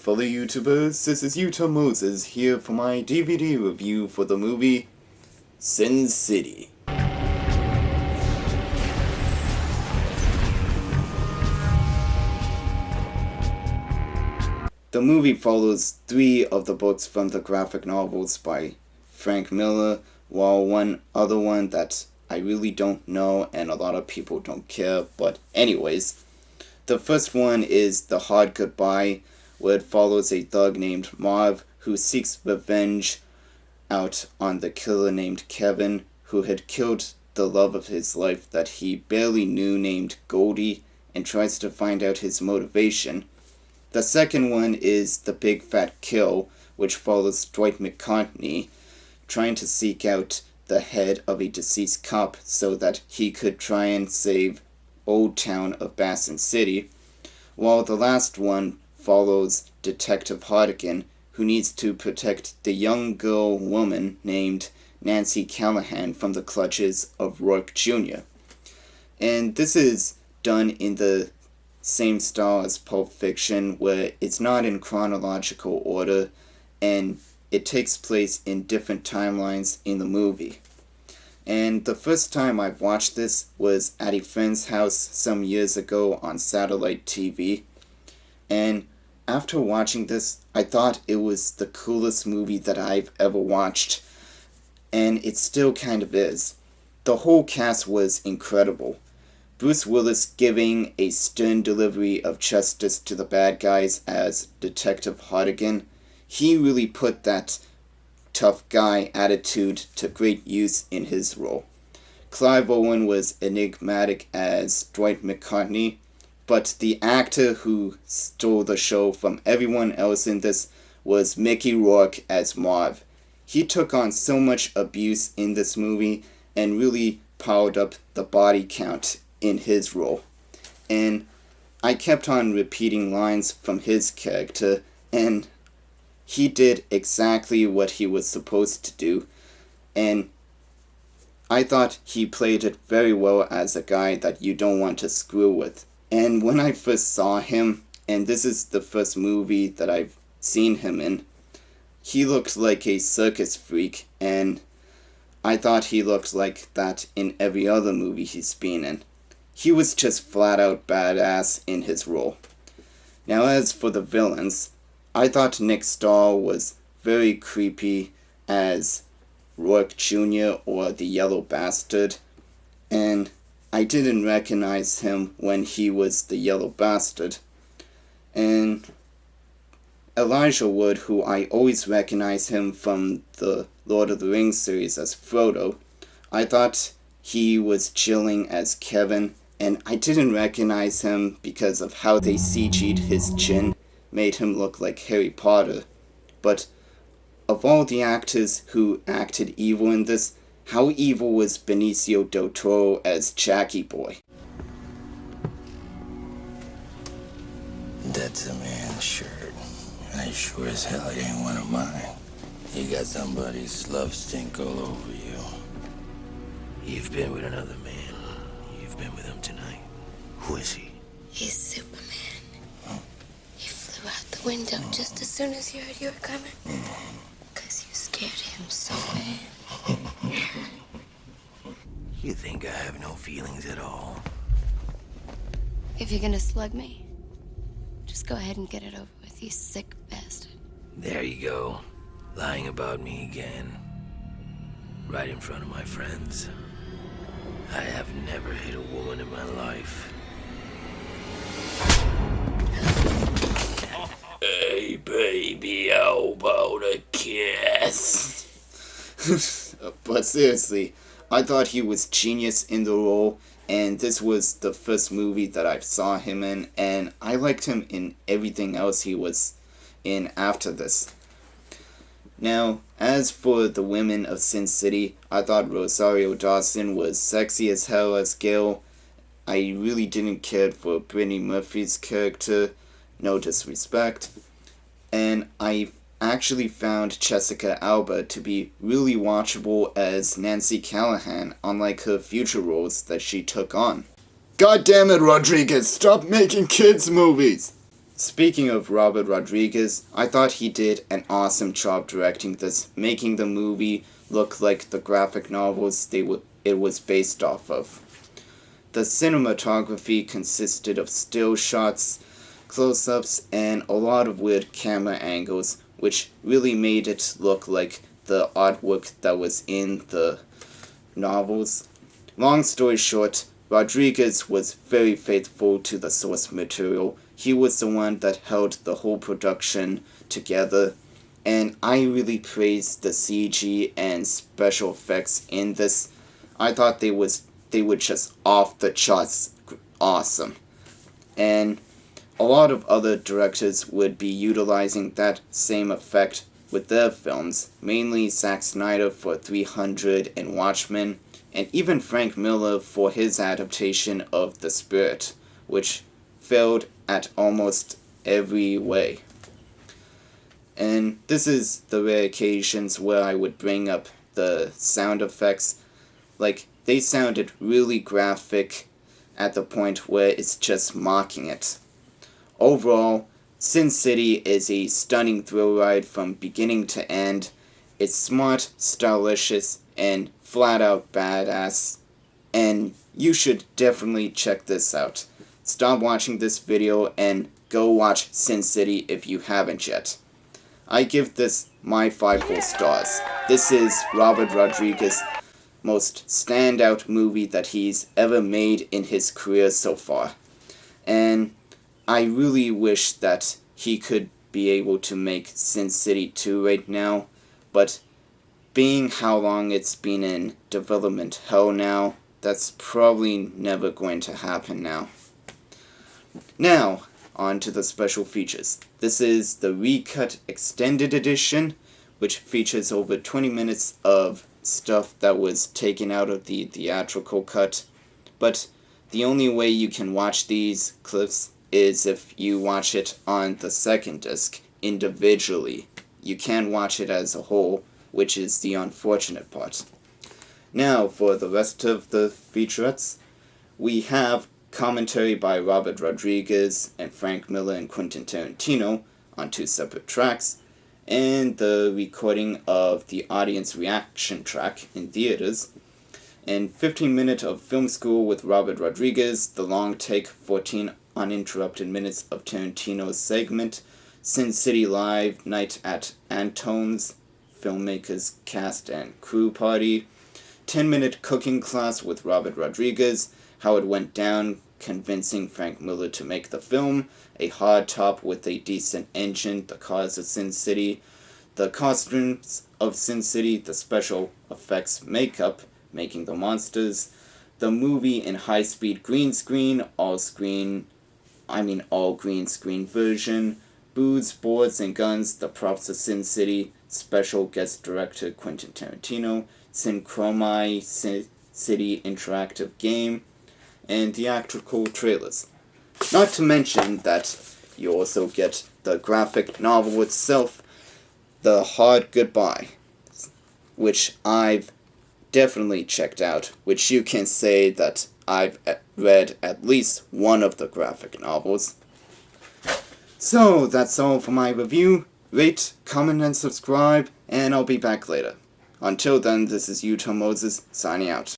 fellow YouTubers, this is Utah Moses here for my DVD review for the movie Sin City. The movie follows 3 of the books from the graphic novels by Frank Miller, while one other one that I really don't know and a lot of people don't care, but anyways. The first one is The Hard Goodbye, where it follows a thug named Marv who seeks revenge out on the killer named Kevin, who had killed the love of his life that he barely knew named Goldie, and tries to find out his motivation. The second one is The Big Fat Kill, which follows Dwight McCartney trying to seek out the head of a deceased cop so that he could try and save Old Town of Bassin City, while the last one follows Detective Hartigan, who needs to protect the young girl woman named Nancy Callahan from the clutches of Rourke Jr. And this is done in the same style as Pulp Fiction, where it's not in chronological order, and it takes place in different timelines in the movie. And the first time I've watched this was at a friend's house some years ago on satellite TV. And after watching this, I thought it was the coolest movie that I've ever watched. And it still kind of is. The whole cast was incredible. Bruce Willis giving a stern delivery of justice to the bad guys as Detective Hartigan. He really put that tough guy attitude to great use in his role. Clive Owen was enigmatic as Dwight McCartney, but the actor who stole the show from everyone else in this was Mickey Rourke as Marv. He took on so much abuse in this movie and really piled up the body count in his role. And I kept on repeating lines from his character, and he did exactly what he was supposed to do, and I thought he played it very well as a guy that you don't want to screw with. And when I first saw him, and this is the first movie that I've seen him in, he looked like a circus freak, and I thought he looked like that in every other movie he's been in. He was just flat out badass in his role. Now as for the villains, I thought Nick Stahl was very creepy as Rourke Jr. or the Yellow Bastard, and I didn't recognize him when he was the Yellow Bastard. And Elijah Wood, who I always recognize him from the Lord of the Rings series as Frodo, I thought he was chilling as Kevin, and I didn't recognize him because of how they CG'd his chin. Made him look like Harry Potter. But of all the actors who acted evil in this, how evil was Benicio del Toro as Jackie Boy? That's a man's shirt. I sure as hell it ain't one of mine. You got somebody's love stink all over you. You've been with another man. You've been with him tonight. Who is he? He's Superman. He flew out the window just as soon as you heard you were coming. Because you scared him so bad. You think I have no feelings at all? If you're gonna slug me, just go ahead and get it over with, you sick bastard. There you go. Lying about me again. Right in front of my friends. I have never hit a woman in my life. Hey, baby, how about a kiss? But seriously, I thought he was genius in the role, and this was the first movie that I saw him in, and I liked him in everything else he was in after this. Now, as for the women of Sin City, I thought Rosario Dawson was sexy as hell as Gale. I really didn't care for Brittany Murphy's character, no disrespect. And I actually found Jessica Alba to be really watchable as Nancy Callahan, unlike her future roles that she took on. God damn it, Rodriguez, stop making kids movies! speaking of Robert Rodriguez, I thought he did an awesome job directing this, making the movie look like the graphic novels it was based off of. The cinematography consisted of still shots, close-ups, and a lot of weird camera angles, which really made it look like the artwork that was in the novels. Long story short, Rodriguez was very faithful to the source material. He was the one that held the whole production together, and I really praised the CG and special effects in this. I thought they were just off the charts awesome. And a lot of other directors would be utilizing that same effect with their films, mainly Zack Snyder for 300 and Watchmen, and even Frank Miller for his adaptation of The Spirit, which failed at almost every way. And this is the rare occasions where I would bring up the sound effects. Like, they sounded really graphic at the point where it's just mocking it. Overall, Sin City is a stunning thrill ride from beginning to end. It's smart, stylicious, and flat out badass, and you should definitely check this out. Stop watching this video and go watch Sin City if you haven't yet. I give this my 5 full stars. This is Robert Rodriguez's most standout movie that he's ever made in his career so far. And I really wish that he could be able to make Sin City 2 right now, but being how long it's been in development hell now, that's probably never going to happen now. Now, on to the special features. This is the Recut Extended Edition, which features over 20 minutes of stuff that was taken out of the theatrical cut, but the only way you can watch these clips is if you watch it on the second disc individually. You can't watch it as a whole, which is the unfortunate part. Now, for the rest of the featurettes, we have commentary by Robert Rodriguez and Frank Miller and Quentin Tarantino on 2 separate tracks, and the recording of the audience reaction track in theaters, and 15 minutes of film school with Robert Rodriguez, the long take 14 uninterrupted minutes of Tarantino's segment, Sin City Live Night at Antone's, filmmakers cast and crew party, 10-minute cooking class with Robert Rodriguez, how it went down convincing Frank Miller to make the film, a hard top with a decent engine, the cause of Sin City, the costumes of Sin City, the special effects makeup, making the monsters, the movie in high-speed green screen, all green screen version, booze, boards, and guns, the props of Sin City, special guest director Quentin Tarantino, Synchromai Sin City interactive game, and theatrical trailers. Not to mention that you also get the graphic novel itself, The Hard Goodbye, which I've definitely checked out, which you can say that I've read at least one of the graphic novels. So, that's all for my review. Rate, comment, and subscribe, and I'll be back later. Until then, this is Utah Moses, signing out.